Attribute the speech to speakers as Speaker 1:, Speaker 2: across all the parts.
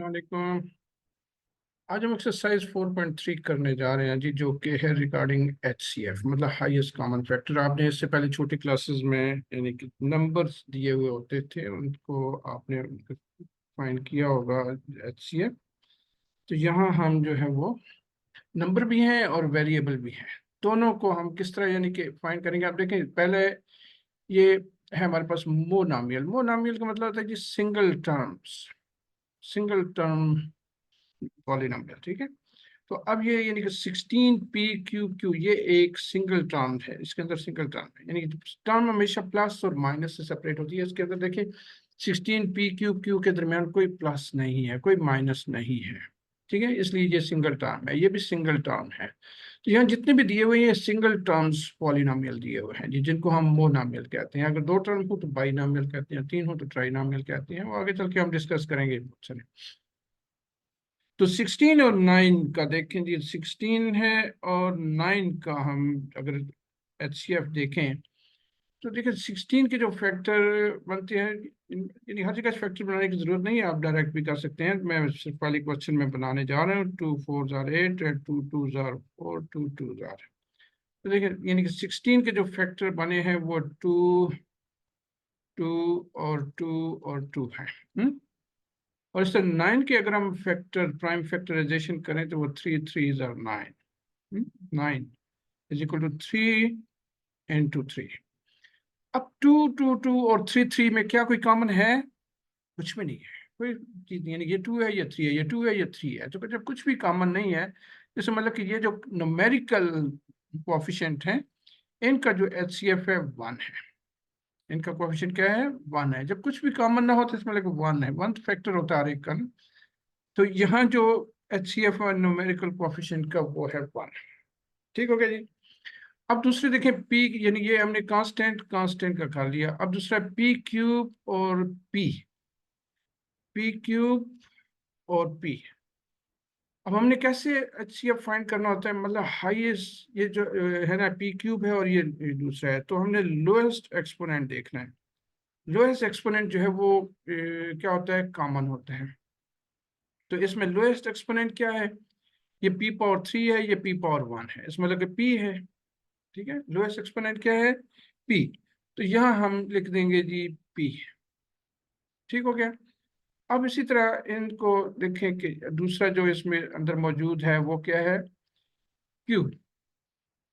Speaker 1: वालेकुम। आज हम एक्सरसाइज 4.3 करने जा रहे हैं जी, जो कि है रिगार्डिंग HCF मतलब हाईएस्ट कॉमन फैक्टर। आपने इससे पहले छोटी क्लासेस में यानी कि नंबर्स दिए हुए होते थे, उनको आपने फाइंड किया होगा HCF। तो यहाँ हम जो है वो नंबर भी हैं और वेरिएबल भी हैं, दोनों को हम किस तरह यानी कि फाइंड करेंगे। आप देखें पहले ये है हमारे पास मोनोमियल। मोनोमियल का मतलब होता है जी सिंगल टर्म पॉलिनोमियल, ठीक है। तो अब ये यानी कि 16p ये एक सिंगल टर्म है, इसके अंदर सिंगल टर्म है, यानी कि टर्म हमेशा प्लस और माइनस से सेपरेट होती है। इसके अंदर देखिए 16p के दरमियान कोई प्लस नहीं है, कोई माइनस नहीं है, ठीक है। इसलिए ये सिंगल टर्म है, ये भी सिंगल टर्म है। तो यहाँ जितने भी दिए हुए हैं सिंगल टर्म्स पॉलिनोमियल दिए हुए हैं जी, जिनको हम मोनोमियल कहते हैं। अगर दो टर्म हो तो बाइनोमियल कहते हैं, तीन हो तो ट्राइनोमियल कहते हैं। वो आगे चल के हम डिस्कस करेंगे बहुत सारे। तो 16 और 9 का देखें जी, 16 है और 9 का हम अगर HCF देखें तो देखिए 16 के जो फैक्टर बनते हैं, यानी हर जगह फैक्टर बनाने की जरूरत नहीं है, आप डायरेक्ट भी कर सकते हैं। मैं सिर्फ पहले क्वेश्चन में बनाने जा रहा हूँ। 2 4 जार 8, 2 2 जार 4, 2 2 जार। तो देखिए यानी कि 16 के जो फैक्टर बने हैं वो 2 2 और 2 और 2 है। और इस तरह 9 के अगर हम फैक्टर प्राइम फैक्टराइजेशन करें तो वो 3 3 are 9। 9 is equal to 3 into 3। अब 2 2 2 और 3 3 में क्या कोई कॉमन है? कुछ भी नहीं है, कोई चीज नहीं। यानी ये 2 है, ये 3 है, ये 2 है, ये 3 है। तो जब कुछ भी कॉमन नहीं है, जैसे मतलब कि ये जो न्यूमेरिकल कोएफिशिएंट है, इनका जो HCF है 1 है। इनका कोएफिशिएंट क्या है? 1 है। जब कुछ भी कॉमन ना हो तो इसमें मतलब 1 है, 1 फैक्टर होता है हर एक का ना। तो यहाँ जो HCF और न्यूमेरिकल कोएफिशिएंट का वो है 1। ठीक हो गया जी। अब दूसरे देखें P, यानी ये हमने कांस्टेंट कांस्टेंट का कर लिया। अब दूसरा P क्यूब और P क्यूब और P। अब हमने कैसे HCF फाइंड करना होता है, मतलब हाईएस्ट ये जो है ना P क्यूब है और ये दूसरा है, तो हमने लोएस्ट एक्सपोनेंट देखना है। लोएस्ट एक्सपोनेंट जो है वो क्या होता है? कॉमन होता है। तो इसमें लोएस्ट एक्सपोनेंट क्या है? ये P⁻³ है, ये P⁻1 है, इसमें मतलब P है, ठीक है। लोएस्ट एक्सपोनेंट क्या है? P। तो यहाँ हम लिख देंगे जी P। ठीक हो गया। अब इसी तरह इनको देखें कि दूसरा जो इसमें अंदर मौजूद है वो क्या है? Q।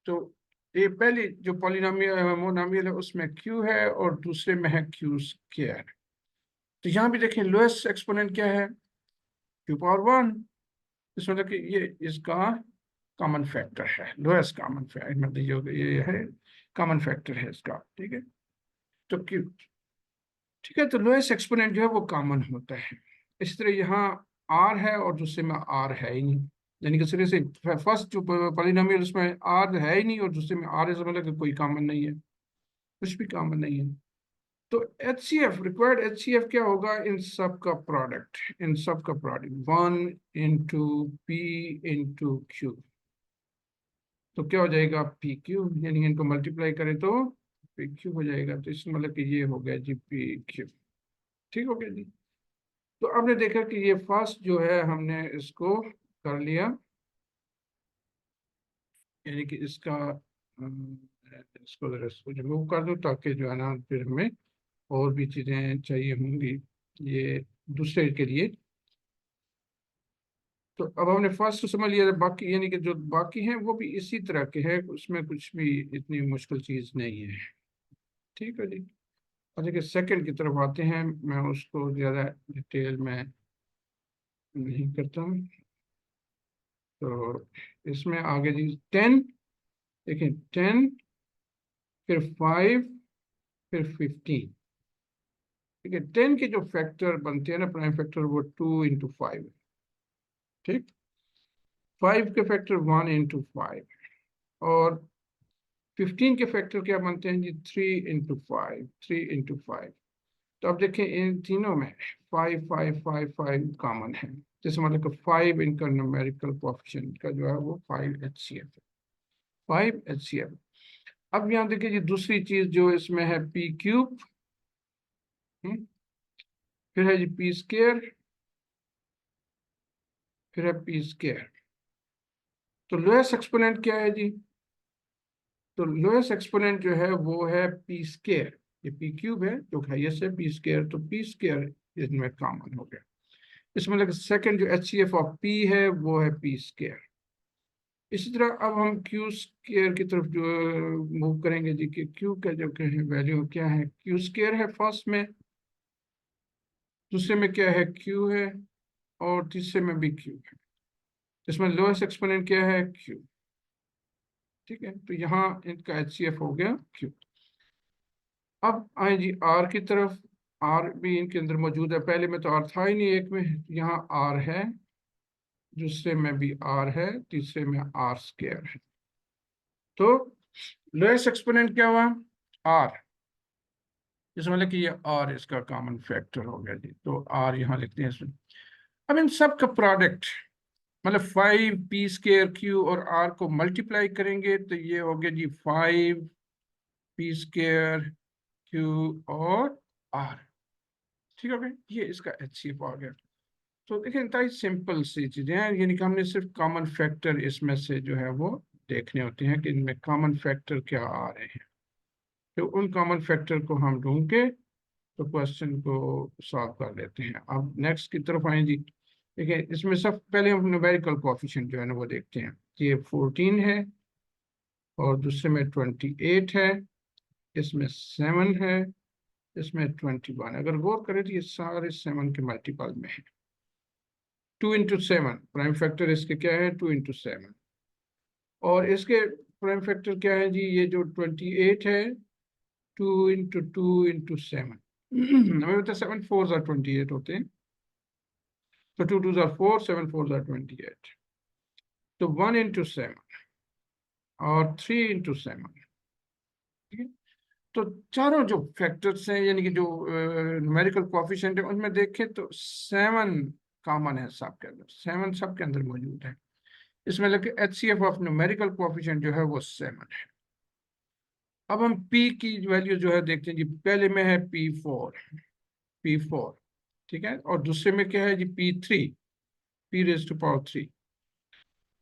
Speaker 1: तो ये पहली जो पॉलिनोमियल मोनोमियल है उसमें Q है और दूसरे में है Q²। तो यहाँ भी देखें लोएस्ट एक्सपोनेंट क्या है? Q⁻1। इस मतलब कि ये इसका कॉमन फैक्टर है, लोएस्ट कॉमन फैक्टर, मतलब ये है कॉमन फैक्टर है इसका, ठीक है। तो क्यों? ठीक है, तो लोएस्ट एक्सपोनेंट जो है वो कॉमन होता है। इस तरह यहाँ R है और दूसरे में R है ही नहीं, यानी कि सिरे से फर्स्ट जो पॉलिनोमियल उसमें R है ही नहीं और दूसरे में R है, मतलब कि कोई कॉमन नहीं है, कुछ भी कॉमन नहीं है। तो HCF रिक्वायर्ड HCF क्या होगा? इन सब का प्रोडक्ट, इन सब का product 1 into P into Q। तो क्या हो जाएगा? PQ, यानी इनको मल्टीप्लाई करें तो PQ हो जाएगा। तो इसमें मतलब कि ये हो गया जी PQ। ठीक हो गया जी। तो आपने देखा कि ये फर्स्ट जो है हमने इसको कर लिया, यानी कि इसका इसको जरा इसको रिमूव कर दो ताकि जो है ना फिर हमें और भी चीजें चाहिए होंगी ये दूसरे के लिए। तो अब हमने फर्स्ट तो समझ लिया, बाकी यानी कि जो बाकी हैं वो भी इसी तरह के हैं, उसमें कुछ भी इतनी मुश्किल चीज नहीं है। ठीक है जी। अच्छा कि सेकंड की तरफ आते हैं, मैं उसको ज़्यादा डिटेल में नहीं करता हूँ। तो इसमें आगे जी 10, देखिए 10, फिर 5, फिर 15। ठीक है, 10 के जो फैक्टर बनते हैं ना प्राइम फैक्टर, वो 2 इंटू 5। ठीक। 5 के फैक्टर 1 इंटू 5। और 15 के फैक्टर क्या बनते हैं जी? 3 इंटू 5, 3 इंटू 5। तो अब देखें इन तीनों में 5 5 5 5 कॉमन है, जैसे मतलब कि 5 इनका न्यूमेरिकल कोएफिशिएंट का जो है वो 5 HCF है, 5 HCF। अब यहाँ देखिए जी दूसरी चीज जो इसमें है P क्यूब, फिर है जी P स्क्वायर, फिर है पी स्क्वायर। तो लोएस्ट एक्सपोनेंट क्या है जी? तो लोएस्ट एक्सपोनेंट जो है वो है पी स्क्वायर। ये पी क्यूब है जो हाईएस्ट है, पी स्क्वायर, तो पी स्क्वायर इसमें कॉमन हो गया। इसमें मतलब सेकंड जो H C F of P है वो है पी स्क्वायर। इसी तरह अब हम क्यू स्क्वायर की तरफ जो मूव करेंगे जी, कि क्यू का जो वैल्यू क्या है, क्यू स्क्वायर है फर्स्ट में, दूसरे में क्या है, क्यू है, और तीसरे में भी क्यू है। इसमें लोएस्ट एक्सपोनेंट क्या है, क्यू। ठीक है, तो यहाँ इनका एच सी एफ हो गया क्यू। अब आए जी आर की तरफ। आर भी इनके अंदर मौजूद है, पहले में तो आर था ही नहीं, एक में यहाँ आर है, दूसरे में भी आर है, तीसरे में आर स्क्वायर है। तो लोएस्ट एक्सपोनेंट क्या हुआ, आर। इस मतलब कि ये आर इसका कॉमन फैक्टर हो गया जी, तो आर यहाँ लिखते हैं इसमें। अब इन सब का प्रोडक्ट मतलब 5 p² क्यू और आर को मल्टीप्लाई करेंगे तो ये हो गया जी 5 p² क्यू और आर। ठीक है, ये इसका HCF आ गया। तो देखिए इतना सिंपल सी चीजें हैं, यानी कि हमने सिर्फ कॉमन फैक्टर इसमें से जो है वो देखने होते हैं कि इनमें कॉमन फैक्टर क्या आ रहे हैं। तो उन कॉमन फैक्टर को हम ढूंढ के तो क्वेश्चन को सॉल्व कर लेते हैं। अब नेक्स्ट की तरफ आए जी। देखिए इसमें सब पहले हम न्यूमेरिकल कोएफिशिएंट जो है ना वो देखते हैं। ये 14 है और दूसरे में 28 है, इसमें 7 है, इसमें 21। अगर गौर करें तो ये सारे 7 के मल्टीपल में है। 2 × 7 प्राइम फैक्टर इसके क्या है, 2 × 7। और इसके प्राइम फैक्टर क्या है जी, ये जो 28 है 2 × 2 × 7। हमें पता है 7 4s are 28 होते हैं, तो 2 2s are 4, 7 4s are 28। तो 1 × 7 और 3 × 7। ठीक है, तो चारों जो फैक्टर्स हैं यानी कि जो न्यूमेरिकल कोएफिशिएंट है उनमें देखें तो 7 कॉमन है सबके अंदर, 7 सबके अंदर मौजूद है। इसमें लेके HCF ऑफ न्यूमेरिकल कोएफिशिएंट जो है वो 7 है। अब हम P की वैल्यू जो है देखते हैं जी, पहले में है P4। ठीक है, और दूसरे में क्या है जी, P3, P⁻³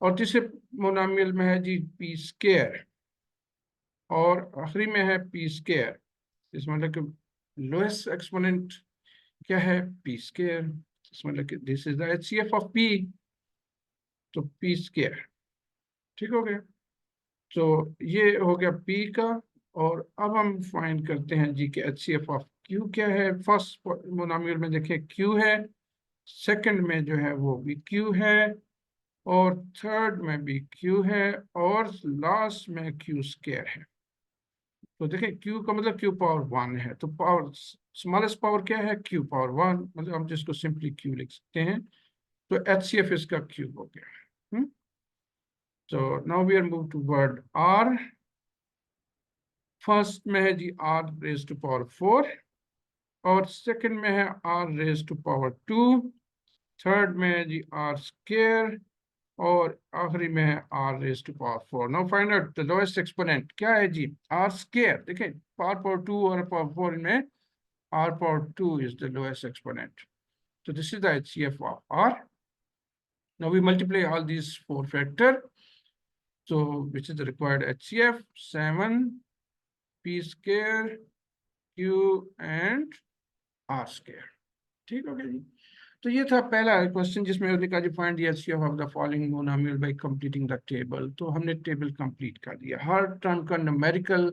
Speaker 1: और तीसरे मोनोमियल में है जी P², और आखिरी में है P²। इसमें मतलब कि लोएस्ट एक्सपोनेंट क्या है, P²। इसमें मतलब कि this is the HCF of P, तो P²। ठीक हो गया, तो ये हो गया P का। और अब हम फाइंड करते हैं जी कि HCF ऑफ Q क्या है। फर्स्ट मोनोमियल में देखिए Q है, सेकंड में जो है वो भी Q है, और थर्ड में भी Q है, और लास्ट में Q² है। तो देखिए Q का मतलब Q⁻1 है, तो पावर स्मॉलेस्ट पावर क्या है, Q⁻1, मतलब हम जिसको सिंपली Q लिख सकते हैं। तो HCF इसका Q हो गया। तो now we are move to word R। First में है जी R⁻⁴, और सेकंड में है R⁻², थर्ड में है जी R², और आखिरी में है R⁻⁴। Now find out the lowest exponent क्या है जी, R²। देखिए R⁻2 और R⁻4 में R⁻2 is the lowest exponent. So this is the HCF of R. Now we multiply all these four factors. So which is the required HCF, 7 P² Q and R²। ठीक हो गया जी। तो ये था पहला question जिसमें उसने कहा जी find the HCF of the following monomial by completing the table. तो हमने टेबल कंप्लीट कर दिया। हर टर्म का न्यूमेरिकल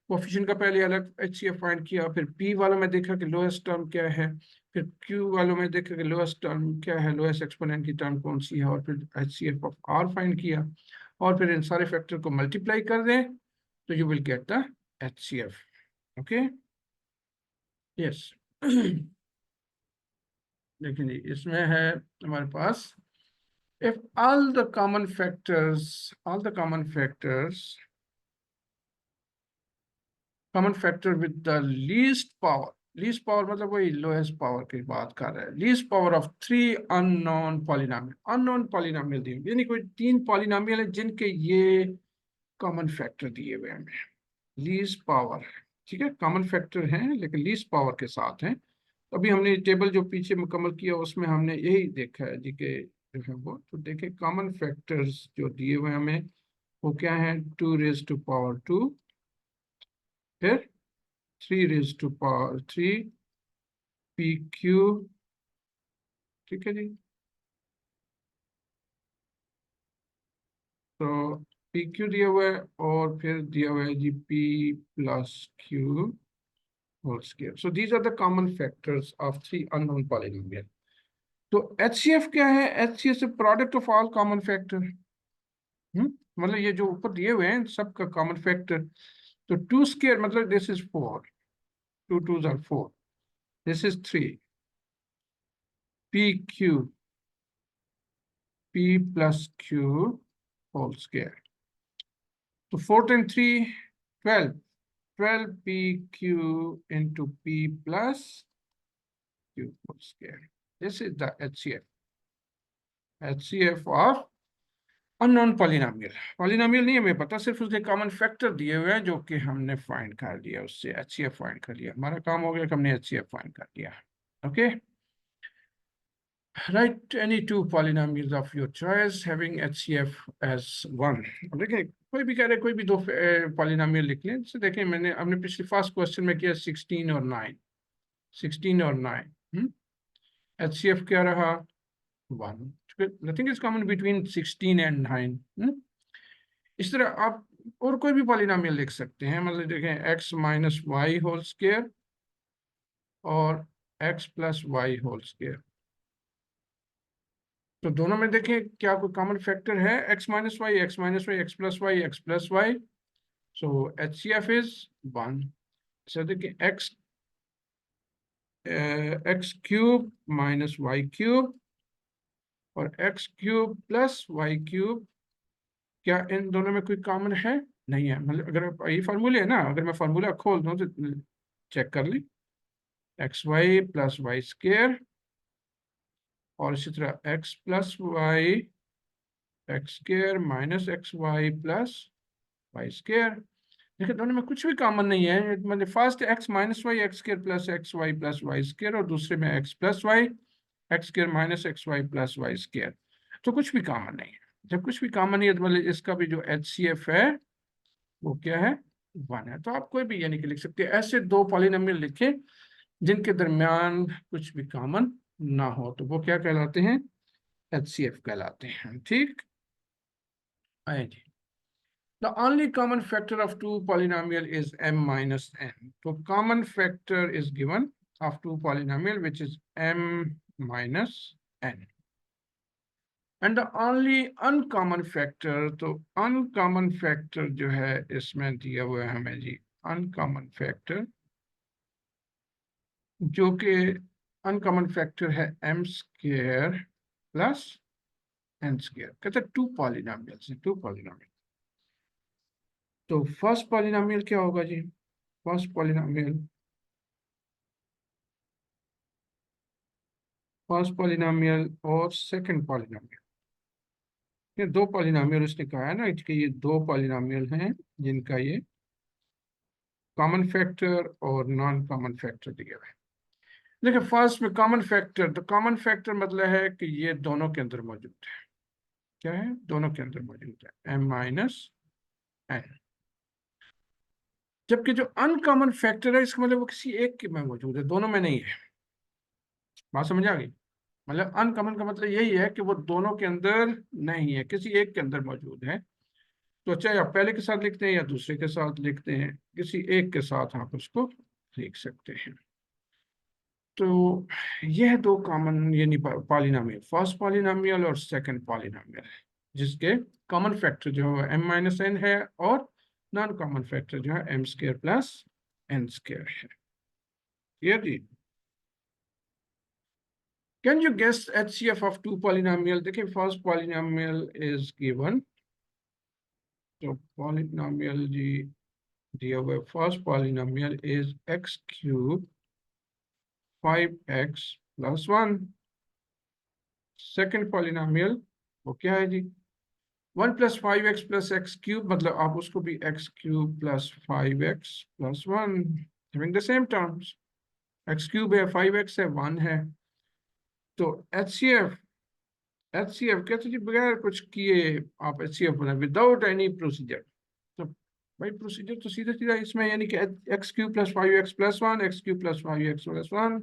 Speaker 1: कोएफिशिएंट का पहले अलग HCF फाइंड किया, फिर P वालों में देखा कि लोएस्ट टर्म क्या है, फिर Q वालों में देखा कि लोएस्ट टर्म क्या है, लोएस्ट एक्सपोनेंट की टर्म कौन सी है, और फिर HCF ऑफ R फाइंड किया, और फिर इन सारे फैक्टर को मल्टीप्लाई कर दें तो you will get the HCF। Okay, yes. लेकिन इसमें है हमारे पास, if all the common factors common factor with the least power मतलब वही लोएस्ट पावर की बात कर रहे हैं, least power of 3 unknown polynomial दिए, यानी कोई 3 पॉलिनोमियल है जिनके ये कॉमन फैक्टर दिए हुए हैं, लीस्ट पावर। ठीक है, कॉमन फैक्टर हैं लेकिन लीस्ट पावर के साथ हैं। अभी हमने टेबल जो पीछे मुकम्मल किया उसमें हमने यही देखा है जी कि जो है वो, तो देखिए कॉमन फैक्टर्स जो दिए हुए हमें वो क्या है, 2 raised to power 2, फिर 3 raised to power 3 PQ, ठीक है जी। तो PQ दिया हुआ है और फिर दिया हुआ है जी P+Q whole square. So these are the common factors of 3 unknown polynomial. तो HCF क्या है? HCF is product of all common factor. मतलब ये जो ऊपर दिए हुए हैं सबका कॉमन फैक्टर। तो 2 square मतलब this is 4, 2 2s are 4, this is 3, PQ, P+Q whole square. तो 4 times 3, 12, 12PQ into P+Q whole square. This is the HCF. HCF of unknown polynomial. Polynomial नहीं हमें पता, सिर्फ उसके कॉमन फैक्टर दिए हुए हैं जो कि हमने फाइंड कर लिया, उससे एचसीएफ फाइंड कर लिया। हमारा काम हो गया कि हमने एचसीएफ फाइंड कर लिया। Okay, write any two polynomials of your choice having HCF as 1। देखिए कोई भी कह रहे कोई भी दो पॉलिनोमियल लिख लें। जैसे देखिए मैंने हमने पिछले फर्स्ट क्वेश्चन में किया 16 और 9, 16 और 9, एचसीएफ क्या रहा 1। Nothing is common between 16 and 9। इस तरह आप और कोई भी पॉलिनोमियल लिख सकते हैं। मतलब देखें x-y होल स्क्वायर और x+y होल स्क्वायर, तो दोनों में देखें क्या कोई कॉमन फैक्टर है, x-y, x-y, x+y, x+y। So HCF is 1। सो देखिए x³ - y³ और x³ + y³, क्या इन दोनों में कोई कॉमन है? नहीं है। मतलब अगर ये फार्मूले है ना, अगर मैं फार्मूला खोल दूं तो चेक कर ली, xy + y² और इसी तरह x+y x² - xy + y²। देखिए दोनों में कुछ भी कॉमन नहीं है। मतलब first x - y x² + xy + y² और दूसरे में x+y x² - xy + y², तो कुछ भी कॉमन नहीं है। जब कुछ भी कॉमन नहीं है तो मतलब इसका भी जो HCF है वो क्या है 1 है। तो आप कोई भी यानी कि लिख सकते हैं। ऐसे दो पॉलिनोमियल लिखे जिनके दरमियान कुछ भी कॉमन ना हो, तो वो क्या कहलाते हैं, HCF कहलाते हैं। ठीक है जी। The only common factor of two polynomial is m minus n. So common factor is given of two polynomial which is m minus n. And the only uncommon factor, तो uncommon factor जो है इसमें दिया हुआ है हमें जी, uncommon factor जो कि अनकॉमन फैक्टर है m² + n²। कहते हैं टू पॉलिनोमियल्स हैं, टू पॉलिनोमियल। तो फर्स्ट पॉलिनोमियल क्या होगा जी? फर्स्ट पॉलिनोमियल और सेकंड पॉलिनोमियल, ये दो पॉलिनोमियल उसने कहा है ना कि ये दो पॉलिनोमियल हैं जिनका ये कॉमन फैक्टर और नॉन कॉमन फैक्टर दिया हुआ है। देखिए फर्स्ट में कॉमन फैक्टर, तो कॉमन फैक्टर मतलब है कि ये दोनों के अंदर मौजूद है। क्या है? दोनों के अंदर मौजूद है m - n। जबकि जो अनकॉमन फैक्टर है इसका मतलब वो किसी एक के में मौजूद है, दोनों में नहीं है। बात समझ आ गई? मतलब अनकॉमन का मतलब यही है कि वो दोनों के अंदर नहीं है, किसी एक के अंदर मौजूद है। तो चाहे आप पहले के साथ लिखते हैं या दूसरे के साथ लिखते हैं, किसी एक के साथ आप उसको लिख सकते हैं। तो यह दो कॉमन यानी पॉलिनोमियल, फर्स्ट पॉलिनोमियल और सेकंड पॉलिनोमियल, जिसके कॉमन फैक्टर जो है m - n है और नॉन कॉमन फैक्टर जो है m² + n² है। क्लियर जी? Can you guess HCF of two polynomial? देखिए फर्स्ट polynomial is given, तो polynomial जी दिया हुआ है, first polynomial is x³ 5x + 1। Second polynomial वो क्या है जी? 1 + 5x + x³ मतलब आप उसको भी x³ + 5x + 1 having the same terms। x³ है, 5x है, 1 है। तो HCF HCF कहते जी बगैर कुछ किए आप HCF बनाए विदाउट एनी प्रोसीजर। तो भाई प्रोसीजर तो सीधा सीधा इसमें, यानी कि x Q plus 5x plus 1, x Q plus 5x plus 1,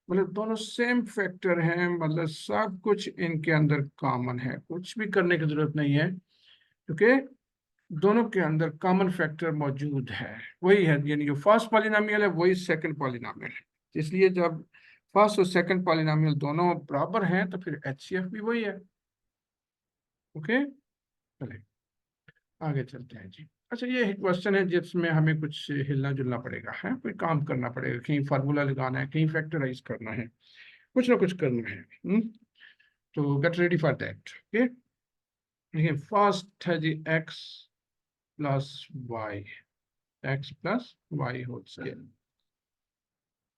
Speaker 1: मतलब दोनों सेम फैक्टर हैं, मतलब सब कुछ इनके अंदर कॉमन है, कुछ भी करने की जरूरत नहीं है, क्योंकि दोनों के अंदर कॉमन फैक्टर मौजूद है। वही है, यानी जो फर्स्ट पॉलिनोमियल है वही सेकंड पॉलिनोमियल है। इसलिए जब फर्स्ट और सेकंड पॉलिनोमियल दोनों बराबर हैं तो फिर HCF भी वही है। ओके, चलिए आगे चलते हैं जी। अच्छा, ये एक क्वेश्चन है जिसमें हमें कुछ हिलना जुलना पड़ेगा, है कोई काम करना पड़ेगा, कहीं फार्मूला लगाना है, कहीं फैक्टराइज करना है, कुछ ना कुछ करना है। तो get ready for that. Okay, देखिए फर्स्ट है जी X plus Y whole square.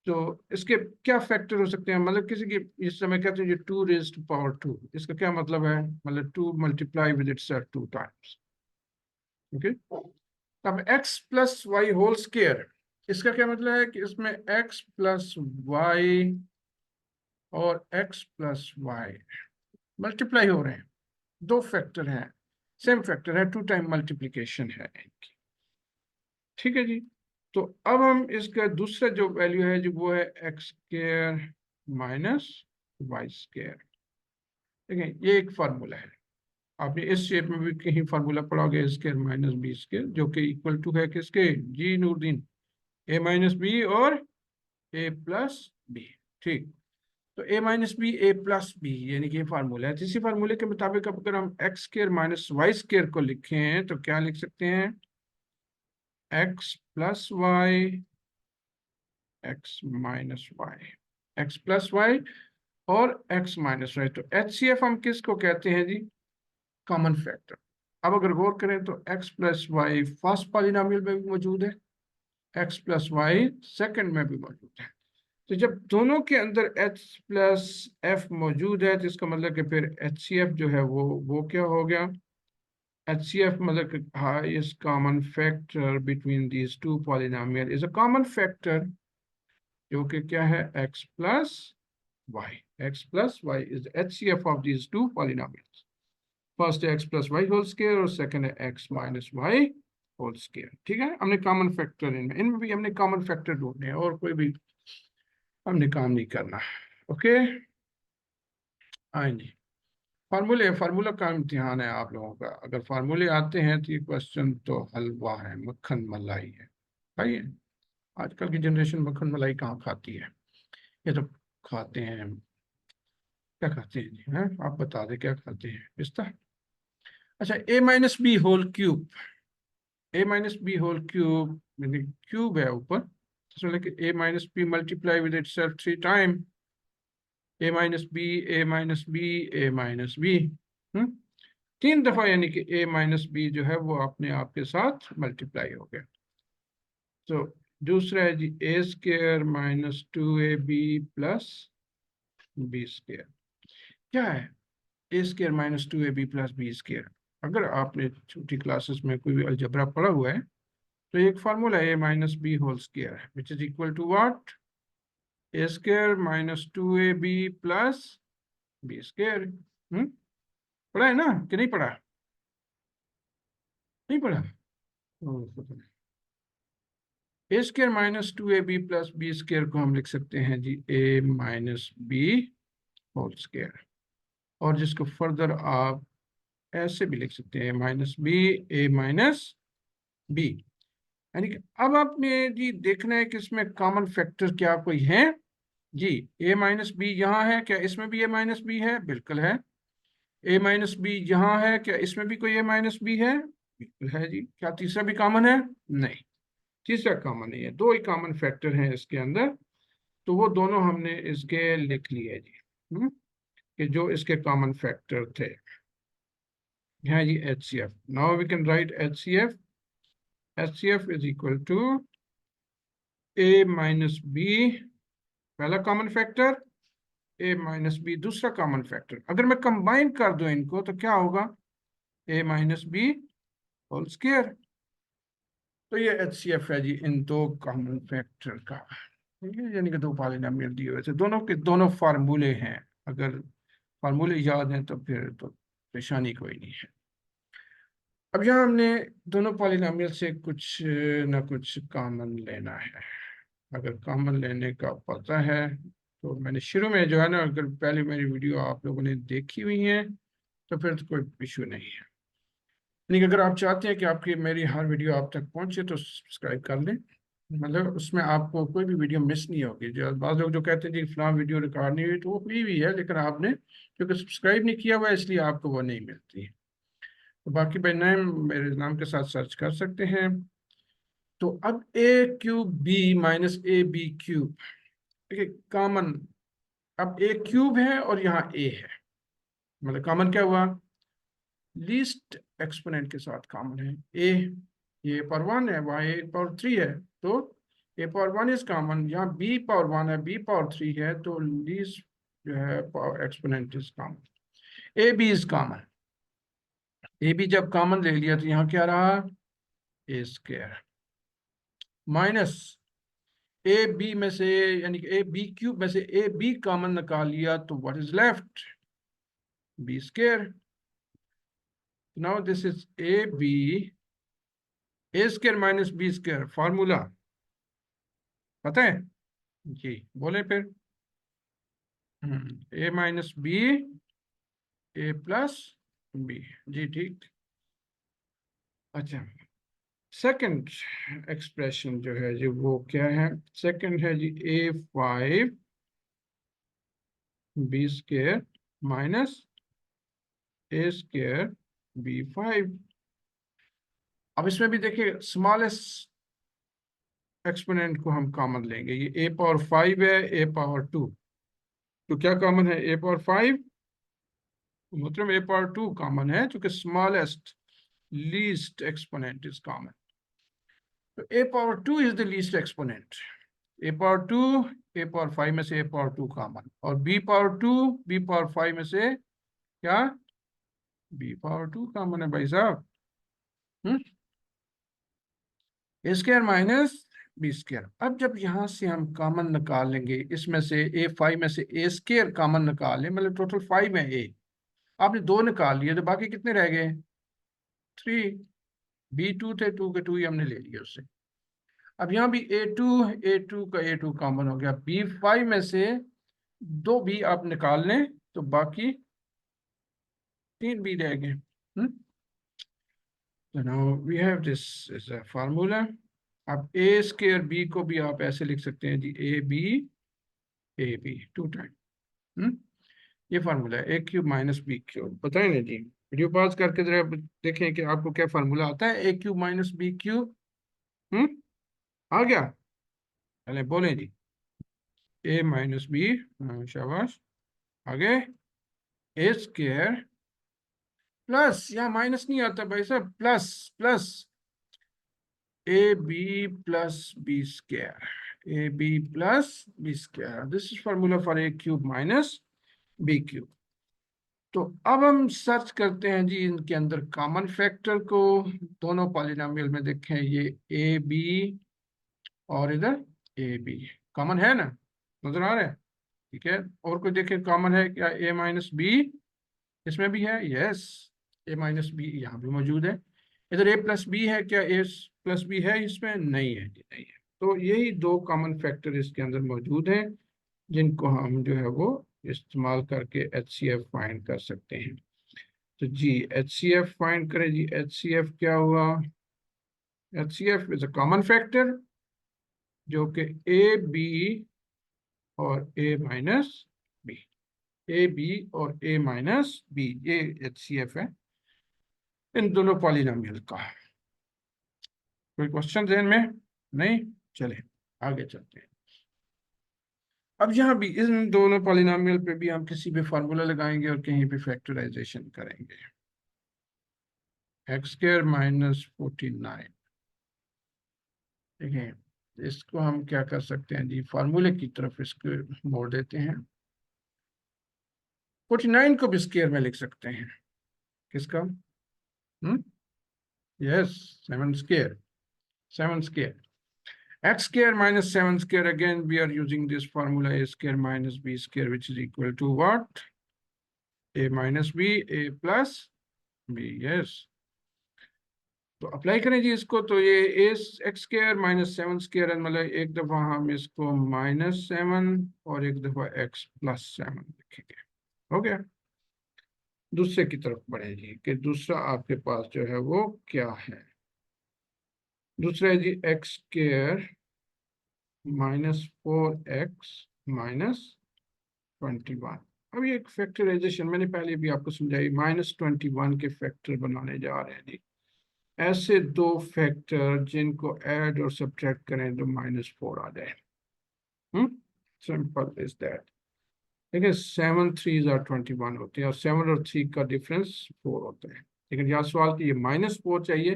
Speaker 1: तो इसके क्या फैक्टर हो सकते हैं, मतलब किसी की इस समय कहते हैं ये 2 raised to power 2, इसका क्या मतलब है, मतलब 2 multiply with itself 2 times. Okay, अब x plus Y whole square, इसका क्या मतलब है कि इसमें x प्लस वाई और x प्लस वाई मल्टीप्लाई हो रहे हैं, दो फैक्टर हैं, सेम फैक्टर है, 2 टाइम मल्टीप्लीकेशन है इनकी। ठीक है जी। तो अब हम इसका दूसरा जो वैल्यू है जो वो है x square minus y square. देखिए ये एक फार्मूला है, आपने इस शेप में भी कहीं फार्मूला पढ़ोगे, ए स्क्वायर माइनस बी स्क्वायर, जो कि इक्वल टू है किसके, जी नूरदीन, ए माइनस बी और ए प्लस बी। ठीक, तो ए minus B a plus B यानी कि ये फार्मूला है। इसी फार्मूले के मुताबिक अब अगर हम x square minus y square को लिखें तो क्या लिख सकते हैं, x plus y, x minus y, x plus y और एक्स माइनस वाई। तो HCF हम किसको कहते हैं जी, कॉमन फैक्टर। अब अगर गौर करें तो x plus y first polynomial में भी मौजूद है, एक्स प्लस वाई सेकंड में भी मौजूद है। तो जब दोनों के अंदर h प्लस f मौजूद है तो इसका मतलब कि फिर HCF जो है वो क्या हो गया, HCF मतलब कि highest common factor between these two polynomial is a common factor, जो कि क्या है x plus y. x plus y is HCF of these two polynomials. First है x plus Y whole square और सेकंड है x minus y whole square. ठीक है, हमने कॉमन फैक्टर इनमें भी हमने कॉमन फैक्टर ढूंढने हैं, और कोई भी हमने काम नहीं करना। ओके, हाँ जी। फार्मूला का इम्तिहान है आप लोगों का, अगर फार्मूले आते हैं तो ये क्वेश्चन तो हलवा है, मक्खन मलाई है भाई। आजकल की जनरेशन मक्खन मलाई कहाँ खाती है, ये तो खाते हैं, क्या खाते हैं जी, हैं आप बता दें क्या खाते हैं, पिस्ता। अच्छा, A minus B whole cube, A minus B whole cube यानी क्यूब है ऊपर, इसमें लेके A minus B multiply with itself 3 time, A minus B, A minus B, A minus B, 3 दफा, यानी कि ए माइनस बी जो है वो अपने आप के साथ मल्टीप्लाई हो गया। तो दूसरा है जी A square minus 2ab plus B square. क्या है A square minus 2ab plus B square, अगर आपने छोटी क्लासेस में कोई भी अलजबरा पढ़ा हुआ है तो एक फार्मूला है A minus B whole square which is equal to what, A square minus 2ab plus B square. पढ़ा है ना कि नहीं पढ़ा, नहीं पढ़ा, A square minus 2ab plus B square को हम लिख सकते हैं जी ए माइनस बी होल स्क्र, और जिसको फर्दर आप ऐसे भी लिख सकते हैं minus B A minus B. यानी कि अब आपने जी देखना है कि इसमें कॉमन फैक्टर क्या कोई है जी। ए माइनस बी यहाँ है, क्या इसमें भी ए माइनस बी है, बिल्कुल है। ए माइनस बी यहाँ है, क्या इसमें भी कोई ए माइनस बी है, बिल्कुल है जी। क्या तीसरा भी कॉमन है, नहीं, तीसरा कॉमन नहीं है, दो ही कॉमन फैक्टर हैं इसके अंदर, तो वो दोनों हमने इसके लिख लिए जी, कि जो इसके कॉमन फैक्टर थे। यहाँ जी HCF, now we can write HCF, HCF is equal to a minus b पहला common factor, a minus b दूसरा कॉमन फैक्टर, अगर मैं कंबाइन कर दूं इनको तो क्या होगा, a minus B whole square. तो ये HCF है जी इन दो कॉमन फैक्टर का। ठीक है, यानी कि दो पॉलिनोमियल दिए हुए थे, दोनों के दोनों फार्मूले हैं, अगर फार्मूले याद हैं तो फिर तो परेशानी कोई नहीं है। अब यहाँ हमने दोनों पॉलिनोमियल से कुछ ना कुछ कॉमन लेना है। अगर कॉमन लेने का पता है तो मैंने शुरू में जो है ना, अगर पहले मेरी वीडियो आप लोगों ने देखी हुई है तो फिर तो कोई इशू नहीं है। लेकिन अगर आप चाहते हैं कि आपकी मेरी हर वीडियो आप तक पहुंचे तो सब्सक्राइब कर लें, मतलब उसमें आपको कोई भी वीडियो मिस नहीं होगी। जो बाज़ लोग जो कहते हैं जी फलां वीडियो रिकॉर्ड नहीं हुई, तो वो हुई भी है लेकिन आपने क्योंकि सब्सक्राइब नहीं किया हुआ है इसलिए आपको वो नहीं मिलती। तो बाकी भाई नेम मेरे नाम के साथ सर्च कर सकते हैं। तो अब A cube B minus A B cube, देखिए कॉमन, अब ए क्यूब है और यहाँ ए है, मतलब कॉमन क्या हुआ, लीस्ट एक्सपोनेंट के साथ कॉमन है ए। ये पावर 1 है, वहाँ ए पावर 3 है, तो ए पावर 1 इज कॉमन। यहाँ बी पावर 1 है, बी पावर 3 है, तो लीस्ट जो है power exponent is common. A b is common. A b जब कॉमन ले लिया तो यहाँ क्या रहा, a square minus A b में से, यानी कि ए बी क्यूब में से ए बी कॉमन निकाल लिया तो what is left, b square. Now this is a b, a square minus b square, formula पता है जी, बोले फिर। A minus B, a plus b, जी ठीक। अच्छा, सेकंड एक्सप्रेशन जो है जी वो क्या है, सेकंड है जी A5 बी स्क्वायर माइनस ए स्क्वायर B5। अब इसमें भी देखिए स्मॉलेस्ट एक्सपोनेंट को हम कॉमन लेंगे, ये ए पावर 5 है, ए पावर 2, तो क्या कॉमन है, ए पावर 5, मतलब ए पावर 2 कॉमन है क्योंकि smallest least exponent is common. तो A power 2 is the least exponent, A power 2, A power 5 में से ए पावर 2 कॉमन, और बी पावर 2, बी पावर 5 में से क्या, बी पावर 2 कॉमन है भाई साहब। ए स्क्वायर माइनस बी स्क्वायर। अब जब यहां से हम कॉमन निकाल लेंगे, इसमें से A5 में से ए स्क्वायर कॉमन निकाल लें, मतलब टोटल 5 है ए, आपने 2 निकाल लिए तो बाकी कितने रह गए, 3। B2 थे, 2 के 2 ही हमने ले लिए उससे। अब यहाँ भी A2 का A2 कॉमन हो गया, B5 में से 2 B आप निकाल लें तो बाकी 3 B रह गए। So now we have this as a formula। अब ए स्क्वायर बी को भी आप ऐसे लिख सकते हैं जी, ए बी 2 टाइम, ये फार्मूला है, a cube minus B cube, बताए ना जी। वीडियो पॉज करके जरा देखें कि आपको क्या फार्मूला आता है, a cube minus B cube. आ गया, पहले बोले जी, ए माइनस बी, शाबाश, आगे ए स्क्वायर प्लस, यहाँ माइनस नहीं आता भाई साहब, plus plus a b plus b square, a b plus b square, this is formula for a cube minus B cube. तो अब हम सर्च करते हैं जी इनके अंदर कॉमन फैक्टर को, दोनों पॉलिनोमियल में देखें, ये ए बी और इधर ए बी कॉमन है ना, नजर आ रहा है, ठीक है। और कोई देखें कॉमन है क्या, ए माइनस बी इसमें भी है, यस, ए माइनस बी यहाँ भी मौजूद है। इधर ए प्लस बी है क्या, ए प्लस बी है इसमें, नहीं है जी, नहीं है। तो यही 2 कॉमन फैक्टर इसके अंदर मौजूद हैं जिनको हम जो है वो इस्तेमाल करके HCF फाइंड कर सकते हैं। तो जी HCF फाइंड करें जी, HCF क्या हुआ, HCF is a common factor जो कि ए बी और ए माइनस बी, ए बी और ए माइनस बी, ये HCF है इन दोनों पॉलिनोमियल का। कोई क्वेश्चन ध्यान में नहीं, चले आगे चलते हैं। अब यहाँ भी इन दोनों पॉलिनोमियल पे भी हम किसी भी फार्मूला लगाएंगे और कहीं भी फैक्टराइजेशन करेंगे। एक्स स्क्वायर माइनस 49, देखिए इसको हम क्या कर सकते हैं जी, फार्मूले की तरफ इसको मोड़ देते हैं। 49 को भी स्क्वायर में लिख सकते हैं, किसका, yes, 7 square, 7 square, x square minus 7 square, again we are using this formula, a square minus b square, which is equal to what, a minus B a plus b, yes. तो apply करें जी इसको, तो ये a x square minus 7 square है, मतलब एक दफा हम इसको -7 और एक दफा एक्स प्लस 7 लिखेंगे। हो गया। दूसरे की तरफ बढ़े जी, कि दूसरा आपके पास जो है वो क्या है। दूसरा है जी एक्स स्क्वायर -4x -21। अब ये एक फैक्टराइजेशन मैंने पहले भी आपको समझाई, -21 के फैक्टर बनाने जा रहे हैं जी। ऐसे दो फैक्टर जिनको ऐड और सब्ट्रैक्ट करें तो -4 आ जाए। Simple is that. देखिए 7 3s are 21 होते हैं, और 7 और 3 का डिफरेंस 4 होता है। लेकिन यहाँ सवाल की ये -4 चाहिए,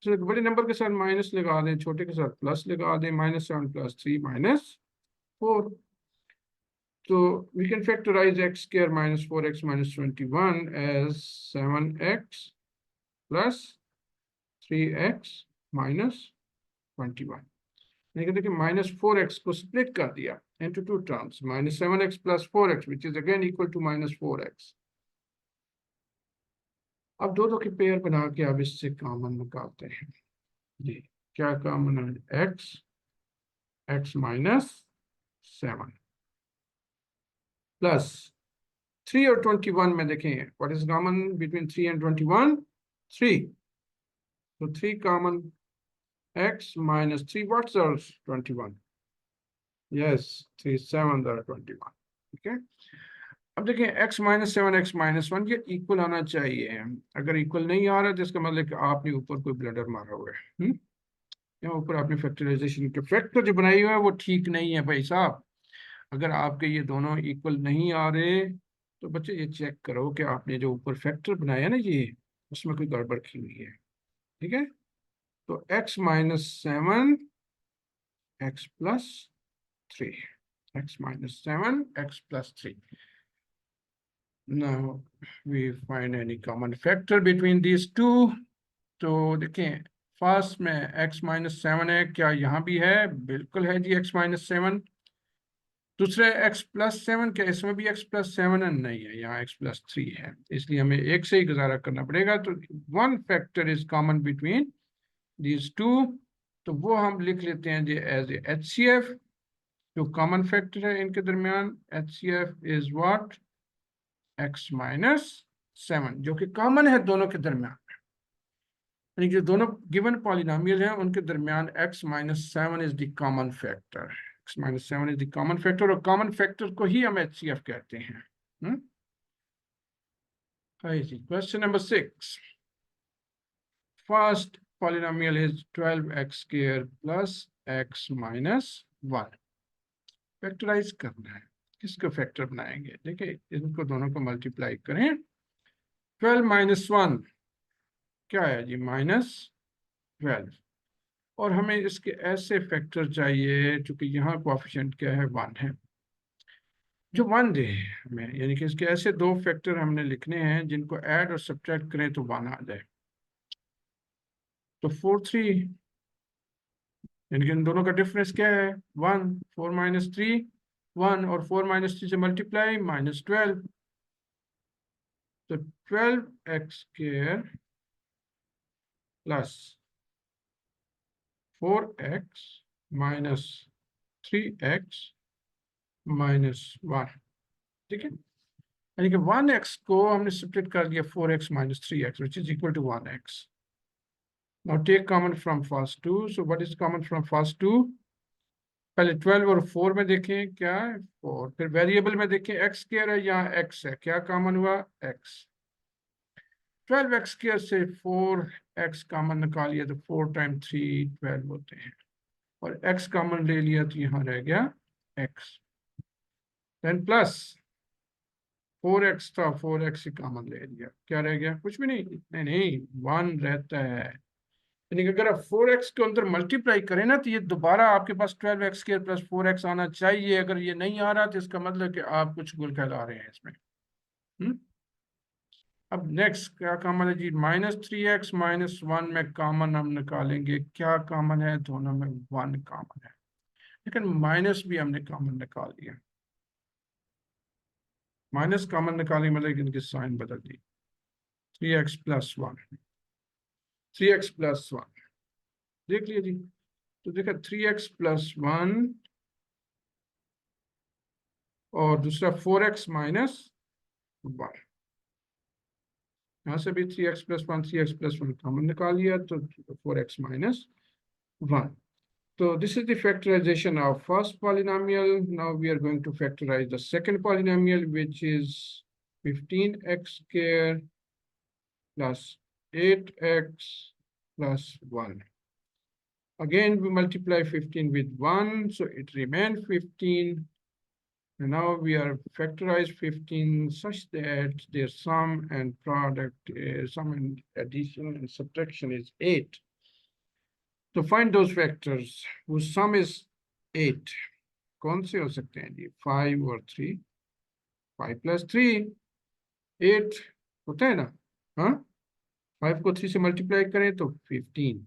Speaker 1: तो बड़े नंबर के साथ माइनस लगा दें, छोटे के साथ प्लस लगा दें, -7 + 3 -4। तो we can factorize x square -4x -21 as 7x plus 3x -21। देखिए -4x को स्प्लिट कर दिया into two terms, -7x plus 4x, which is again equal to -4x। अब दो के पेयर बना के अब इससे कॉमन निकालते हैं जी। क्या कॉमन है? x -7 प्लस 3 और 21 में देखें what is common between 3 and 21? 3। तो 3 कॉमन, x -3 what's are 21? Yes, 3 7 are 21। ठीक है। अब देखिए x -7 x -1 ये इक्वल आना चाहिए। अगर इक्वल नहीं आ रहा तो इसका मतलब कि आपने ऊपर कोई ब्लडर मारा हुआ है। यहाँ ऊपर आपने फैक्टराइजेशन के फैक्टर जो बनाई हुआ है वो ठीक नहीं है भाई साहब। अगर आपके ये दोनों इक्वल नहीं आ रहे तो बच्चे ये चेक करो कि आपने जो ऊपर फैक्टर बनाया ना ये, उसमें कोई गड़बड़ की हुई है। ठीक है। तो x -7 x + 3, x -7 x + 3। Now we find any common factor between these two। तो देखें फर्स्ट में x -7 है, क्या यहाँ भी है? बिल्कुल है जी x -7। दूसरे x + 7, क्या इसमें भी x + 7 है? नहीं है, यहाँ x + 3 है, इसलिए हमें एक से ही गुजारा करना पड़ेगा। तो one factor is common between these to, तो वो हम लिख लेते हैं जी एज ए HCF। जो कॉमन फैक्टर है इनके दरमियान, HCF इज व्हाट? x -7, जो कि कॉमन है दोनों के दरमियान, यानी कि दोनों गिवन पॉलिनोमियल हैं उनके दरमियान x -7 is the common factor. x -7 is the common factor, और कॉमन फैक्टर को ही हम HCF कहते हैं। Question number 6। First polynomial is 12x² + x -1। Factorize करना है, किसको फैक्टर बनाएंगे? देखिए इनको दोनों को मल्टीप्लाई करें। 12 - 1 क्या है जी? -12। और हमें इसके ऐसे फैक्टर चाहिए, चूंकि यहाँ कोएफिशिएंट क्या है? 1 है, जो 1 दे हमें, यानी कि इसके ऐसे दो फैक्टर हमने लिखने हैं जिनको ऐड और सब्ट्रैक्ट करें तो 1 आ जाए। तो 4 3, यानी कि इन दोनों का डिफरेंस क्या है? 1। 4 - 3 1, और 4 - 3 से मल्टीप्लाई -12। तो 12x² + 4x - 3x -1। ठीक है। यानी कि 1x को हमने स्प्लिट कर दिया 4x - 3x, which is equal to 1x। Now take common from first two. So what is common from first two? पहले 12 और 4 में देखें क्या है? 4। फिर वेरिएबल में देखें x² है, यहाँ x है, क्या कॉमन हुआ? x। 12x² से 4x कॉमन निकालिए तो 4 × 3 12 होते हैं, और x कॉमन ले लिया तो यहाँ रह गया x। देन प्लस 4x था, 4x ही कॉमन ले लिया, क्या रह गया? कुछ भी नहीं, नहीं 1 रहता है। यानी कि अगर आप 4x के अंदर मल्टीप्लाई करें ना तो ये दोबारा आपके पास 12x² + 4x आना चाहिए। अगर ये नहीं आ रहा तो इसका मतलब कि आप कुछ गुल फैला रहे हैं इसमें। अब नेक्स्ट क्या कॉमन है जी? -3x -1 में कॉमन हम निकालेंगे, क्या कॉमन है? दोनों में 1 कॉमन है, लेकिन माइनस भी हमने कॉमन निकाल दिया। माइनस कॉमन निकाली मतलब इनकी साइन बदल दी, 3x प्लस 1, 3x प्लस 1 देख लिया जी। तो देखा 3x प्लस 1 और दूसरा 4x माइनस 1, यहाँ से भी 3x plus 1 3x plus 1 common निकाल लिया तो 4x minus 1. So this is the factorization of first polynomial. Now we are going to factorize the second polynomial, which is 15x squared plus 8x plus 1. Again, we multiply 15 with 1, so it remains 15. And now we are factorize 15 such that their sum and product, sum and addition and subtraction is 8. So find those factors whose sum is 8. कौन से हो सकते हैं जी? 5 और 3, 5 plus 3 8 होता है ना? हाँ, 5 को 3 से मल्टीप्लाई करें तो 15,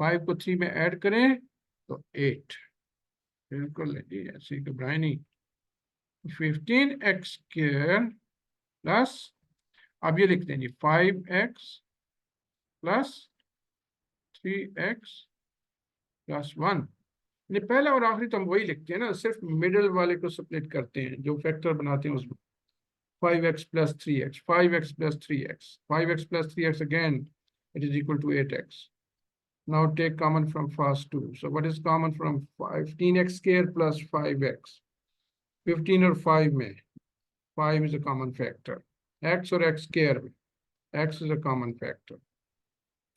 Speaker 1: 5 को 3 में ऐड करें तो 8. बिल्कुल जी, ऐसे घबराए नहीं. 15x स्क्वायर प्लस, अब ये लिखते हैं जी 5x प्लस 3x प्लस 1. ये पहला और आखिरी तो हम वही लिखते हैं ना, सिर्फ मिडिल वाले को स्प्लिट करते हैं, जो फैक्टर बनाते हैं उसमें. 5x plus 3x, 5x plus 3x, 5x plus 3x again, it is equal to 8x. Now take common from first two. So what is common from 15x square plus 5x? 15 और 5 में 5 is a common factor. X और x square में x is a common factor.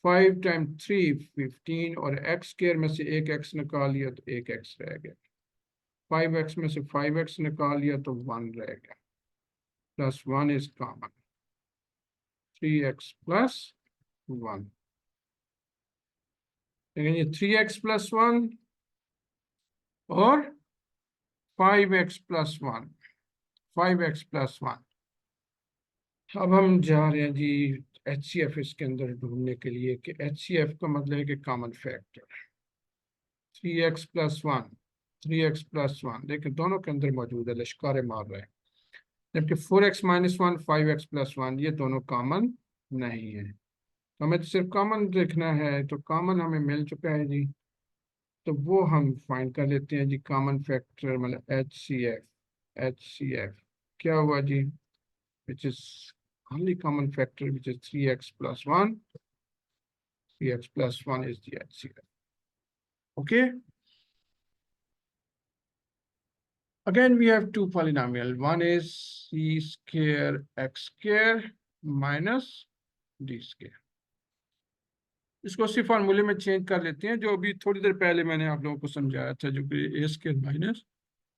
Speaker 1: 5 times 3 15 और x square में से एक x निकाल लिया तो एक x रह गया. 5x में से 5x निकाल लिया तो 1 रह गया. Plus 1 is common. 3x plus 1. लेकिन ये 3x plus 1 और 5x plus 1, 5x plus 1. अब हम जा रहे हैं जी HCF इसके अंदर ढूंढने के लिए कि HCF का मतलब है कि common factor 3x plus 1, 3x plus 1 देखिए दोनों के अंदर मौजूद है, लश्कारे मार रहे हैं. जबकि 4x minus 1, 5x plus 1 ये दोनों कॉमन नहीं है. हमें तो सिर्फ कॉमन देखना है, तो कॉमन हमें मिल चुका है जी, तो वो हम फाइंड कर लेते हैं जी. कॉमन फैक्टर मतलब HCF क्या हुआ जी? Which is only common factor, which is 3x plus 1. 3x plus 1 is the HCF. Okay. Again, we have two polynomial. One is c square x square minus d square. इसको उसी फार्मूले में change कर लेते हैं जो अभी थोड़ी देर पहले मैंने आप लोगों को समझाया था, जो कि a square minus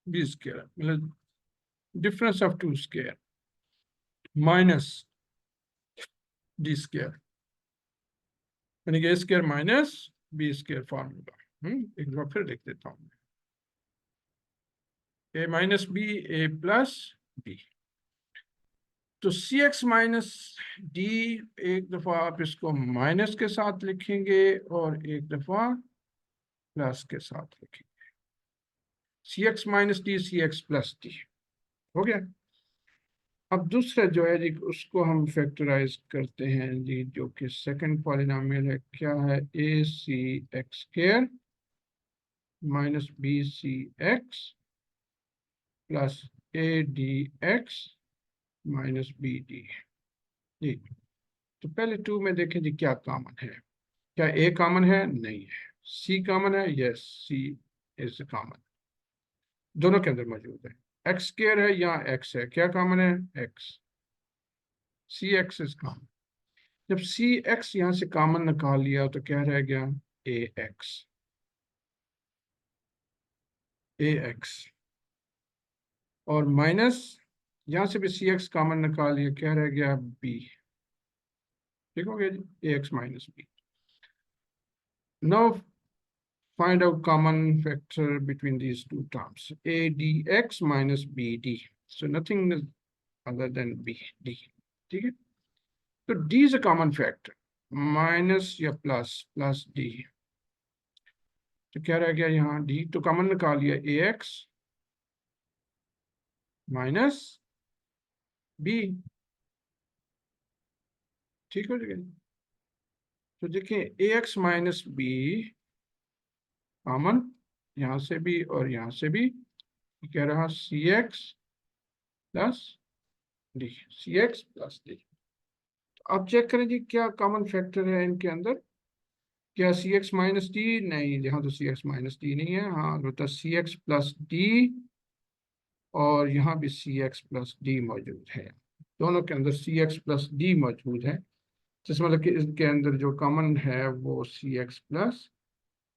Speaker 1: b square मतलब difference of 2 square minus d square, यानी कि a square minus b square formula. एक बार फिर लिख देता हूँ. a minus b, a plus b. तो cx माइनस d एक दफा आप इसको माइनस के साथ लिखेंगे और एक दफा प्लस के साथ लिखेंगे. cx minus d, cx plus d हो गया. अब दूसरा जो है जी उसको हम फैक्टराइज करते हैं जी, जो कि सेकंड पॉलिनोमियल है. क्या है? A C X square minus B C x plus A D X minus B D जी. तो पहले 2 में देखें जी क्या कॉमन है. क्या ए कॉमन है? नहीं है. सी कॉमन है? यस, सी इज कॉमन, दोनों के अंदर मौजूद है. एक्स स्क्वायर है, यहाँ एक्स है, क्या कॉमन है? X. C x is common. जब सी एक्स यहाँ से कॉमन निकाल लिया तो क्या रह गया? ए एक्स. ए एक्स और माइनस यहाँ से भी सी एक्स कॉमन निकाल लिया, क्या रह गया? बी. ठीक हो गया जी, A X minus B. Now find out common factor between these two terms, a dx minus bd. So nothing is other than b d. ठीक है. तो d is a common factor, minus या plus plus d. तो क्या रह गया यहाँ? d तो कॉमन निकाल लिया, ax माइनस बी। ठीक हो जाएगा। तो देखिए ए एक्स माइनस बी कॉमन, यहाँ से भी और यहाँ से भी, कह रहा सी एक्स प्लस डी, सी एक्स प्लस डी। अब चेक करें जी क्या कॉमन फैक्टर है इनके अंदर। क्या सी एक्स माइनस डी? नहीं, यहाँ तो सी एक्स माइनस डी नहीं है। हाँ तो सी एक्स प्लस डी, और यहाँ भी सी एक्स प्लस डी मौजूद है। दोनों के अंदर सी एक्स प्लस डी मौजूद है, जिस मतलब कि इसके अंदर जो कॉमन है वो सी एक्स प्लस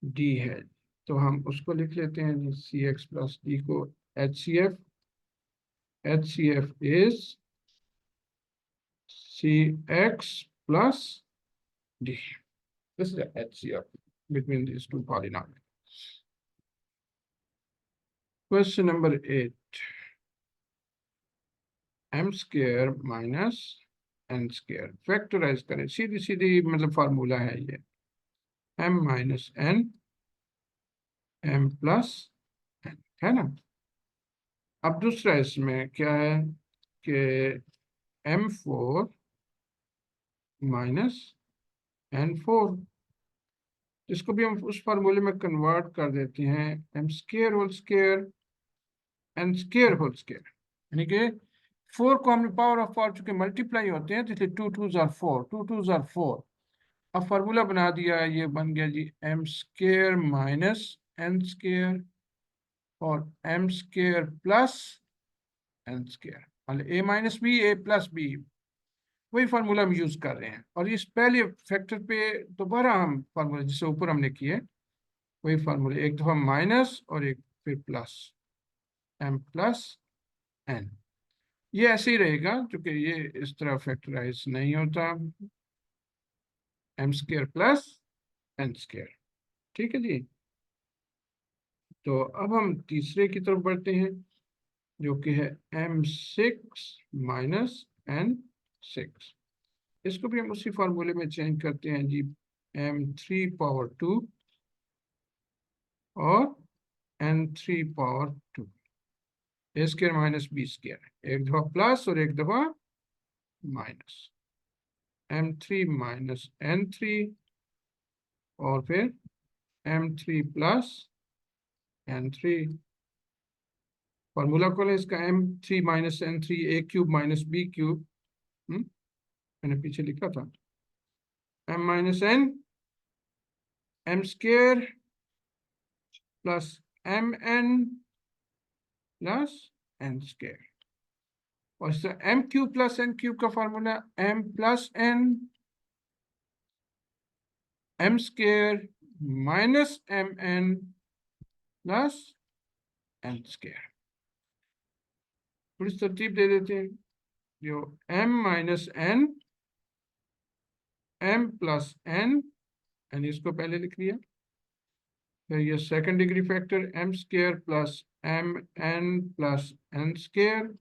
Speaker 1: डी है। तो हम उसको लिख लेते हैं सी एक्स प्लस डी को H C F. H C F is c x plus d. This is H C F between these two polynomials. Question number 8, m square minus n square factorize करें। सीधी सीधी मतलब formula है ये, m minus n m plus n, है ना। अब दूसरा इसमें क्या है कि m4 माइनस n4, इसको भी हम उस फार्मूले में कन्वर्ट कर देते हैं, m square whole square n square whole square, यानी कि 4 को हमने पावर ऑफ 4 चूंकि मल्टीप्लाई होते हैं तो इसलिए 2 2 जार 4, 2 2 जार 4। अब फार्मूला बना दिया, ये बन गया जी m square minus n square और m square plus n square, मतलब a minus b a plus b, वही फार्मूला हम यूज कर रहे हैं। और इस पहले फैक्टर पे दोबारा हम फार्मूला जिससे ऊपर हमने किए वही फार्मूला, एक दफा माइनस और एक फिर प्लस, m प्लस n। ये ऐसे ही रहेगा क्योंकि ये इस तरह फैक्टराइज नहीं होता, m square plus n square. ठीक है जी। तो अब हम तीसरे की तरफ बढ़ते हैं जो कि है m6 माइनस n6। इसको भी हम उसी फार्मूले में चेंज करते हैं जी, m3 पावर 2 और n3 पावर 2, ए स्क्वायर माइनस बी स्क्वायर, एक दफा प्लस और एक दफा माइनस, m3 माइनस n3 और फिर m3 प्लस n3। फॉर्मूला कौन है इसका, m3 minus n3 A cube minus B cube, मैंने पीछे लिखा था m minus n m square plus m n plus n square, और इसका m cube plus n cube का formula m plus n m square minus m n plus n square. थोड़ी तरतीब दे देते हैं, जो m minus n m plus n, यानी इसको पहले लिख लिया, फिर ये second degree factor m square plus m n plus n square,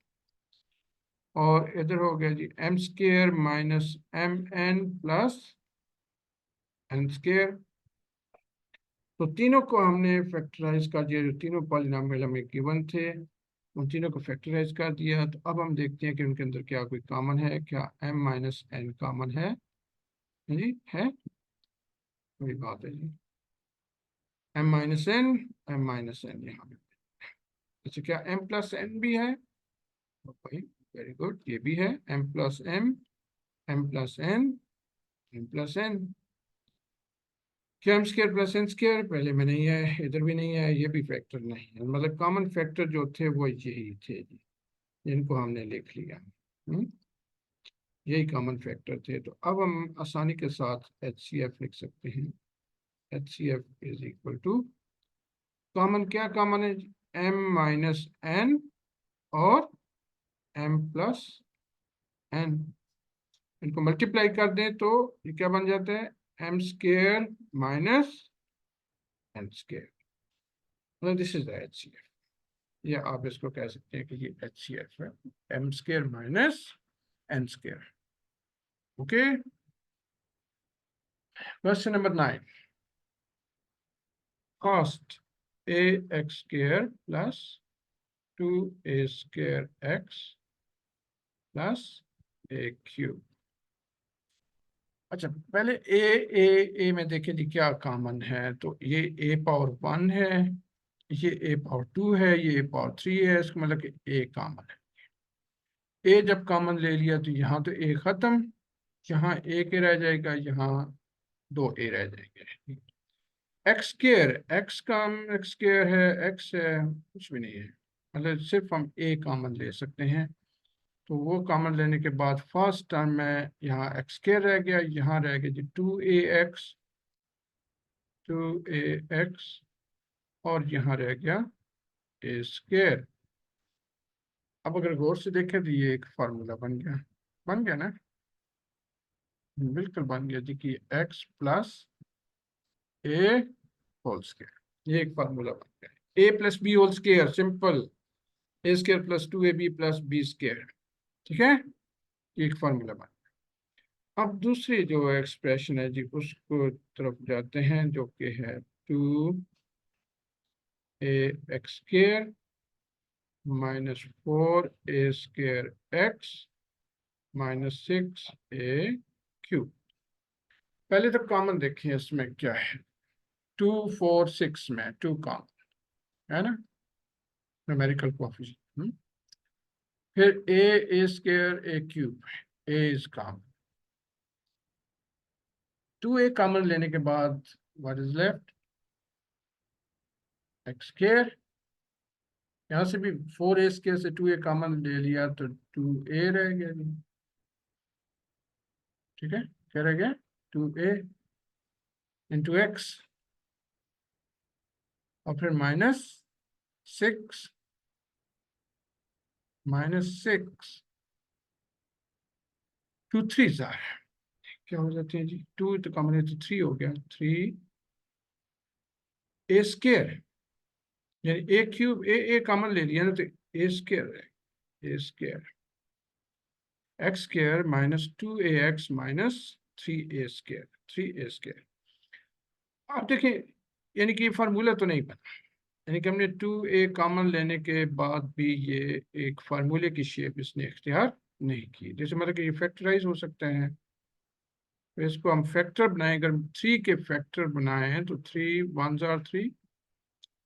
Speaker 1: और इधर हो गया जी m square minus m n plus n square. तो तीनों को हमने फैक्टराइज कर दिया, जो तीनों पॉलिनोमियल हमें गिवन थे उन तीनों को फैक्टराइज कर दिया। तो अब हम देखते हैं कि उनके अंदर क्या कोई कॉमन है, क्या m माइनस n कॉमन है जी, है वही बात है जी, m minus n m minus n यहाँ पे। अच्छा क्या m प्लस n भी है? भाई वेरी गुड, ये भी है m plus m plus n m plus n। क्या m square plus n square पहले में नहीं है, इधर भी नहीं है, ये भी फैक्टर नहीं है, मतलब कॉमन फैक्टर जो थे वो यही थे जी, जिनको हमने लिख लिया। यही कॉमन फैक्टर थे। तो अब हम आसानी के साथ HCF लिख सकते हैं। HCF is equal to, common क्या कॉमन है, m माइनस n और m प्लस n, इनको मल्टीप्लाई कर दें तो ये क्या बन जाता है, m square minus n square, मतलब दिस इज द HCF। या आप इसको कह सकते हैं कि ये HCF है, m square minus n square. Okay, question number 9, cost ax square plus 2a square x plus a cube. अच्छा, पहले ए में देखें जी क्या कॉमन है। तो ये ए पावर 1 है, ये ए पावर 2 है, ये ए पावर 3 है। इसका मतलब कि ए कॉमन है। ए जब कॉमन ले लिया तो यहाँ तो ए खत्म, यहाँ ए के रह जाएगा, यहाँ दो ए रह जाएंगे। एक्स स्केयर, एक्स स्केयर है, एक्स है, कुछ भी नहीं है। मतलब सिर्फ हम ए कॉमन ले सकते हैं। तो वो कॉमन लेने के बाद फर्स्ट टर्म में यहाँ एक्स स्केयर रह गया, यहाँ रह गया जी 2ax, 2ax, और यहाँ रह गया ए स्केयर। अब अगर गौर से देखें तो ये एक फार्मूला बन गया, बन गया ना, बिल्कुल बन गया जी कि x plus a whole square, ये एक फार्मूला बन गया। A plus b whole square, simple, a square plus 2ab plus b square. ठीक है, ये एक फार्मूला बन। अब दूसरी जो एक्सप्रेशन है जी उसको तरफ जाते हैं, जो कि है 2ax square minus 4a square x minus 6a cube. पहले तो कॉमन देखिए इसमें क्या है। 2 4 6 में 2 कॉमन है ना, न्यूमेरिकल कोएफिशिएंट। फिर a square a cube, a is common. 2a common लेने के बाद what is left, x square. यहाँ से भी 4a स्केयर से 2a कॉमन ले लिया तो 2a रह गया जी। ठीक है, क्या रह गया, 2a इंटू एक्स, और फिर माइनस 6, -6, 2 3 जार क्या हो जाते हैं जी, 2 तो कॉमन है तो 3 हो गया, 3a स्केयर, यानी ए क्यूब, ए कॉमन ले लिया ना तो ए स्केयर है, a square x square minus 2ax minus 3a square, 3a square. आप देखें, यानी कि फार्मूला तो नहीं बना, यानी कि हमने 2a कॉमन लेने के बाद भी ये एक फार्मूले की शेप इसने इख्तियार नहीं की। जैसे मतलब कि ये फैक्टराइज हो सकते हैं, तो इसको हम फैक्टर बनाएं। अगर 3 के फैक्टर बनाएं तो 3 1 जार 3,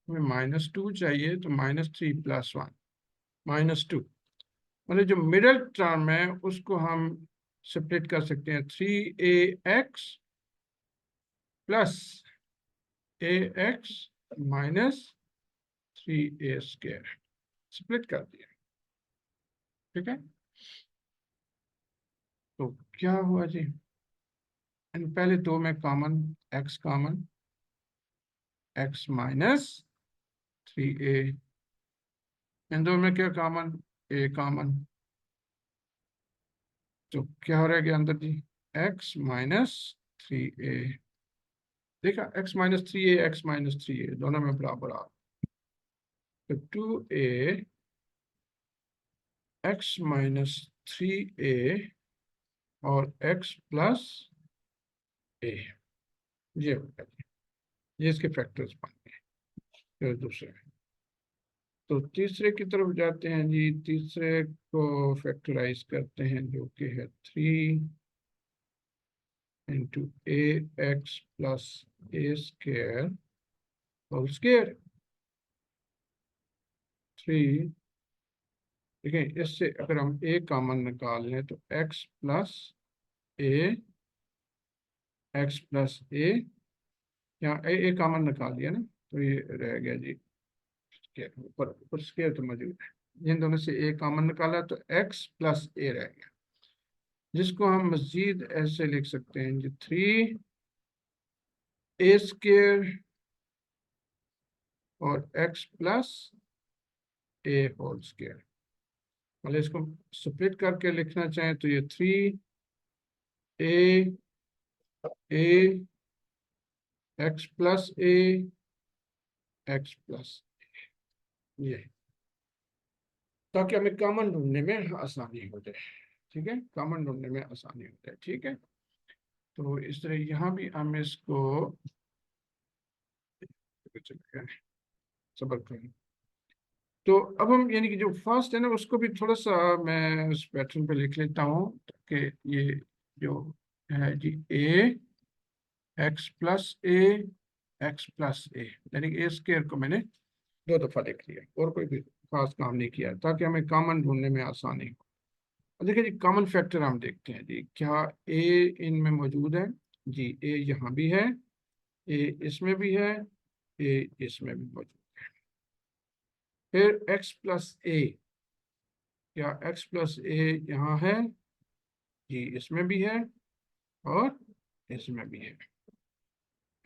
Speaker 1: हमें -2 चाहिए तो -3 + 1 -2। मतलब जो मिडल टर्म है उसको हम सेपरेट कर सकते हैं, 3ax plus ax minus 3a square, split कर दिया। ठीक है, तो क्या हुआ जी, पहले दो में common, x common, x minus 3a, इन दो में क्या कॉमन, a कॉमन, तो क्या हो रहा है अंदर जी, x माइनस 3a। देखा, x minus 3a, x minus 3a दोनों में बराबर आ, तो 2a x माइनस 3a और x प्लस a, ये हो गया, ये इसके फैक्टर्स बन गए। फिर दूसरे, तो तीसरे की तरफ जाते हैं जी, तीसरे को फैक्टराइज करते हैं, जो कि है 3 इंटू ए एक्स प्लस ए स्केयर होल स्केयर 3। देखिए, इससे अगर हम ए कॉमन निकाल लें तो एक्स प्लस ए, एक्स प्लस ए, यहाँ ए कॉमन निकाल दिया ना, तो ये रह गया जी स्केयर, ऊपर ऊपर स्केयर तो मौजूद है। इन दोनों से ए कॉमन निकाला तो एक्स प्लस ए रह गया, जिसको हम मजीद ऐसे लिख सकते हैं जी, 3a स्केयर और x plus a whole square. मतलब इसको स्प्लिट करके लिखना चाहें तो ये 3a a x plus a x plus ये, ताकि हमें कॉमन ढूंढने में आसानी हो जाए। ठीक है, कॉमन ढूंढने में आसानी हो जाए। ठीक है, तो इस तरह यहाँ भी हम इसको सबर करें। तो अब हम यानी कि जो फर्स्ट है ना उसको भी थोड़ा सा मैं उस पैटर्न पे लिख लेता हूँ कि ये जो है जी ए एक्स प्लस ए यानी कि ए स्क्वायर को मैंने दो दफा लिख लिया और कोई भी खास काम नहीं किया ताकि हमें कॉमन ढूंढने में आसानी हो। अब देखिए जी कॉमन फैक्टर हम देखते हैं जी क्या ए इनमें मौजूद है। जी ए यहाँ भी है, ए इसमें भी है, ए इसमें भी मौजूद। फिर एक्स प्लस ए, क्या एक्स प्लस ए यहाँ है? जी इसमें भी है और इसमें भी है।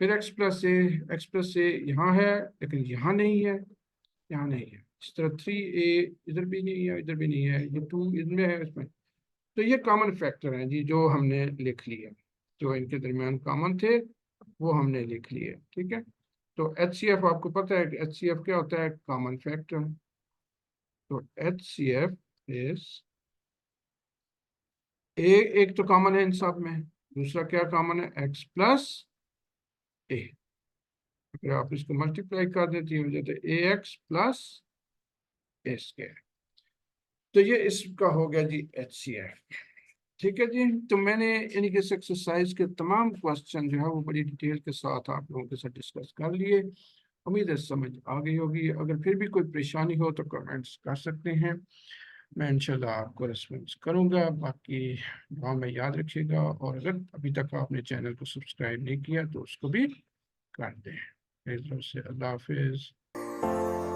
Speaker 1: फिर एक्स प्लस ए यहाँ है लेकिन यहाँ नहीं है, यहाँ नहीं है। इस तरह 3a इधर भी नहीं है, इधर भी नहीं है, ये 2 इनमें है इसमें। तो ये कॉमन फैक्टर हैं जी जो हमने लिख लिए, जो इनके दरमियान कॉमन थे वो हमने लिख लिए। ठीक है, तो HCF आपको पता है कि HCF क्या होता है? Common factor. तो HCF इज ए, एक तो कॉमन है इन सब में, दूसरा क्या कॉमन है? एक्स प्लस ए। अगर आप इसको मल्टीप्लाई कर देती हो जाते ए एक्स प्लस ए स्क्वायर। तो ये इसका हो गया जी HCF। ठीक है जी, तो मैंने यानी कि इस एक्सरसाइज के तमाम क्वेश्चन जो है वो बड़ी डिटेल के साथ आप लोगों के साथ डिस्कस कर लिए। उम्मीद है समझ आ गई होगी। अगर फिर भी कोई परेशानी हो तो कमेंट्स कर सकते हैं, मैं इंशाल्लाह आपको रिस्पॉन्स करूंगा। बाकी दुआ में याद रखिएगा और अगर अभी तक आपने चैनल को सब्सक्राइब नहीं किया तो उसको भी कर दें। मेरी तरफ से अल्लाह हाफिज़।